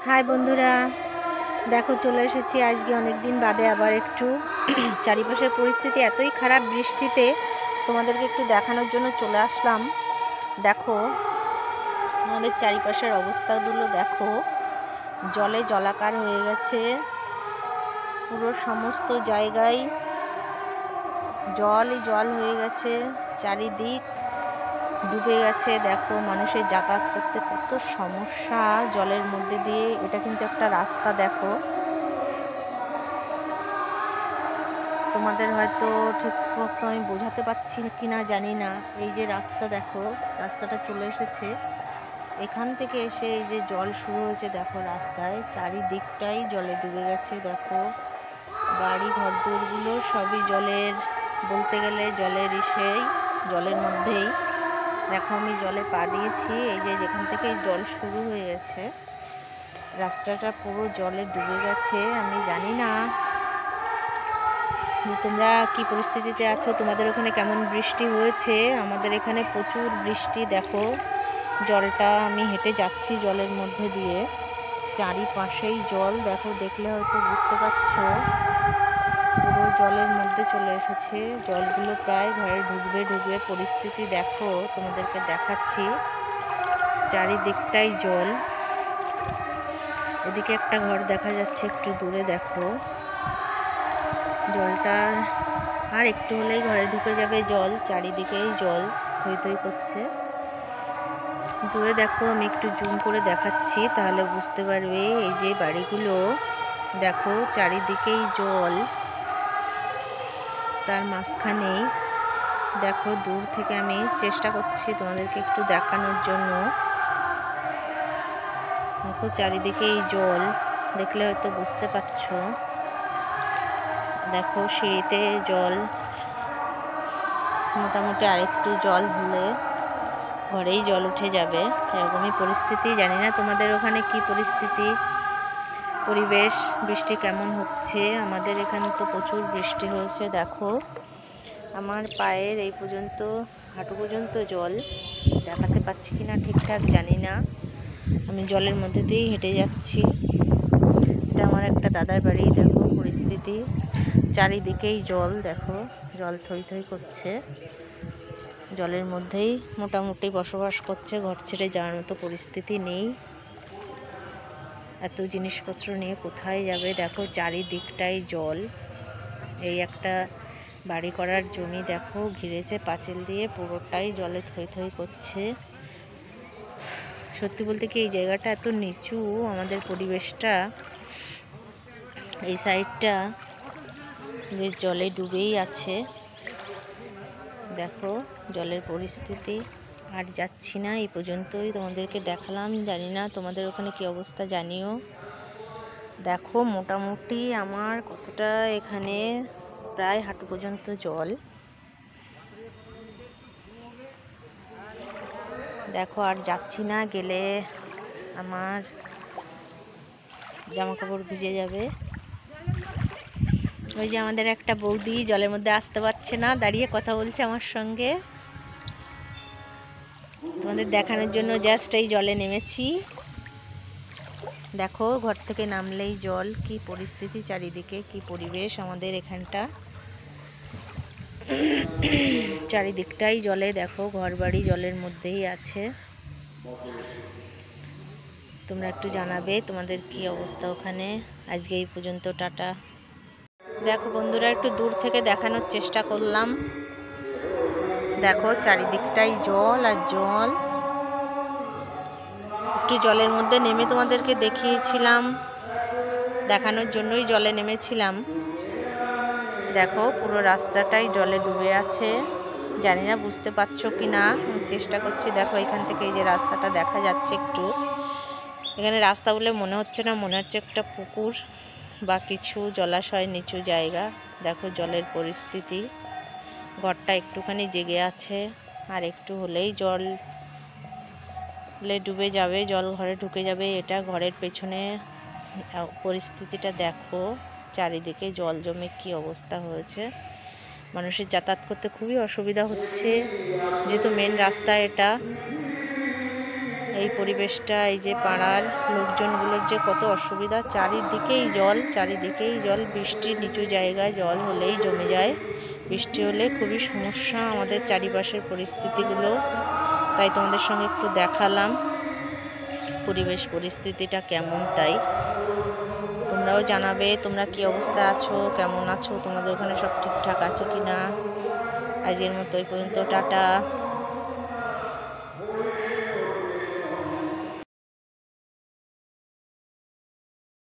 High বন্ধুরা, দেখো চলে এসেছি আজকে অনেক দিন বাদে আবার একটু চারিপাশের পরিস্থিতি এতই খারাপ বৃষ্টিতে তোমাদেরকে একটু দেখানোর জন্য চলে আসলাম। দেখো আমাদের চারিপাশের অবস্থাগুলো দেখো, জলে জলাকার হয়ে গেছে, পুরো সমস্ত জায়গায় জলই জল হয়ে গেছে, চারিদিক ডুবে গেছে। দেখো মানুষের যাতায়াত করতে কত সমস্যা জলের মধ্যে দিয়ে। এটা কিন্তু একটা রাস্তা, দেখো তোমাদের হয়তো ঠিক মতো আমি বোঝাতে পারছি কি না জানি না। এই যে রাস্তা, দেখো রাস্তাটা চলে এসেছে, এখান থেকে এসে এই যে জল শুরু হয়েছে, দেখো রাস্তায় চারিদিকটাই জলে ডুবে গেছে। দেখো বাড়ি ঘরদোরগুলো সবই জলের, বলতে গেলে জলের জলের মধ্যেই। দেখো আমি জলে পা দিয়েছি, এই যে যেখান থেকে জল শুরু হয়ে গেছে রাস্তাটা পুরো জলে ডুবে গেছে। আমি জানি না যে তোমরা কি পরিস্থিতিতে আছো, তোমাদের ওখানে কেমন বৃষ্টি হয়েছে। আমাদের এখানে প্রচুর বৃষ্টি। দেখো জলটা, আমি হেঁটে যাচ্ছি জলের মধ্যে দিয়ে, চারিপাশেই জল। দেখো দেখলে হয়তো বুঝতে পারছো, পুরো জলের মধ্যে চলে এসেছে। জলগুলো প্রায় ঘরে ঢুকবে পরিস্থিতি। দেখো তোমাদেরকে দেখাচ্ছি, চারিদিকটাই জল। এদিকে একটা ঘর দেখা যাচ্ছে একটু দূরে। দেখো জলটা আর একটু হলেই ঘরে ঢুকে যাবে জল, চারিদিকেই জল থই থই করছে। দূরে দেখো, আমি একটু জুম করে দেখাচ্ছি তাহলে বুঝতে পারবে। এই যে বাড়িগুলো দেখো, চারিদিকেই জল, তার মাঝখানেই দেখো, দূর থেকে আমি চেষ্টা করছি তোমাদেরকে একটু দেখানোর জন্য। দেখো চারিদিকেই জল, দেখলে হয়তো বুঝতে পারছো। দেখো সিঁড়িতে জল, মোটামুটি আরেকটু জল হলে ঘরেই জল উঠে যাবে, এরকমই পরিস্থিতি। জানি না তোমাদের ওখানে কি পরিস্থিতি, পরিবেশ, বৃষ্টি কেমন হচ্ছে। আমাদের এখানে তো প্রচুর বৃষ্টি হয়েছে। দেখো আমার পায়ের এই পর্যন্ত, হাঁটু পর্যন্ত জল। দেখাতে পাচ্ছি কিনা ঠিকঠাক জানি না, আমি জলের মধ্যে দিয়েই হেঁটে যাচ্ছি। এটা আমার একটা দাদার বাড়ি। দেখো পরিস্থিতি, চারিদিকেই জল। দেখো জল থই থই করছে, জলের মধ্যেই মোটামুটি বসবাস করছে, ঘর ছেড়ে যাওয়ার মতো পরিস্থিতি নেই। এত জিনিসপত্র নিয়ে কোথায় যাবে। দেখো চারিদিকটাই জল। এই একটা বাড়ি করার জমি দেখো, ঘিরেছে পাঁচিল দিয়ে, পুরোটাই জলে থই থই করছে। সত্যি বলতে কি, এই জায়গাটা এত নিচু, আমাদের পরিবেশটা এই সাইডটা যে জলে ডুবেই আছে। দেখো জলের পরিস্থিতি, আর যাচ্ছি না, এই পর্যন্তই তোমাদেরকে দেখালাম। জানি না তোমাদের ওখানে কি অবস্থা জানিও। দেখো মোটামুটি আমার কতটা, এখানে প্রায় হাঁটু পর্যন্ত জল। দেখো আর যাচ্ছি না, গেলে আমার জামা কাপড় ভিজে যাবে। ওই যে আমাদের একটা বৌদি জলের মধ্যে আসতে পারছে না, দাঁড়িয়ে কথা বলছে আমার সঙ্গে। তোমাদের দেখানোর জন্য জাস্ট এই জলে নেমেছি। দেখো ঘর থেকে নামলেই জল, কি পরিস্থিতি চারিদিকে, কি পরিবেশ আমাদের এখানটা। চারিদিকটাই জলে। দেখো ঘরবাড়ি জলের মধ্যেই আছে। তোমরা একটু জানাবে তোমাদের কি অবস্থা ওখানে। আজকে এই পর্যন্ত, টাটা। দেখো বন্ধুরা, একটু দূর থেকে দেখানোর চেষ্টা করলাম। দেখো চারিদিকটাই জল আর জল। একটু জলের মধ্যে নেমে তোমাদেরকে দেখিয়েছিলাম, দেখানোর জন্যই জলে নেমেছিলাম। দেখো পুরো রাস্তাটাই জলে ডুবে আছে, জানি না বুঝতে পারছো কি না, আমি চেষ্টা করছি। দেখো এখান থেকে এই যে রাস্তাটা দেখা যাচ্ছে একটু, এখানে রাস্তা বলে মনে হচ্ছে না, মনে হচ্ছে একটা পুকুর বা কিছু জলাশয়, নিচু জায়গা। দেখো জলের পরিস্থিতি, ঘরটা একটুখানি জেগে আছে, আর একটু হলেই জল ডুবে যাবে, জল ঘরে ঢুকে যাবে। এটা ঘরের পেছনে পরিস্থিতিটা দেখো, চারিদিকে জল জমে কি অবস্থা হয়েছে। মানুষের যাতায়াত করতে খুবই অসুবিধা হচ্ছে, যেহেতু মেন রাস্তা এটা। এই পরিবেশটা, এই যে পাড়ার লোকজনগুলোর যে কত অসুবিধা, চারিদিকেই জল, বৃষ্টির নিচু জায়গায় জল হলেই জমে যায়। বৃষ্টি হলে খুবই সমস্যা আমাদের চারিপাশের পরিস্থিতিগুলো, তাই তোমাদের সঙ্গে একটু দেখালাম পরিবেশ পরিস্থিতিটা কেমন। তাই তোমরাও জানাবে তোমরা কি অবস্থা আছো, কেমন আছো, তোমাদের ওখানে সব ঠিকঠাক আছে কি না। আজকের মতো এই পর্যন্ত, টাটা।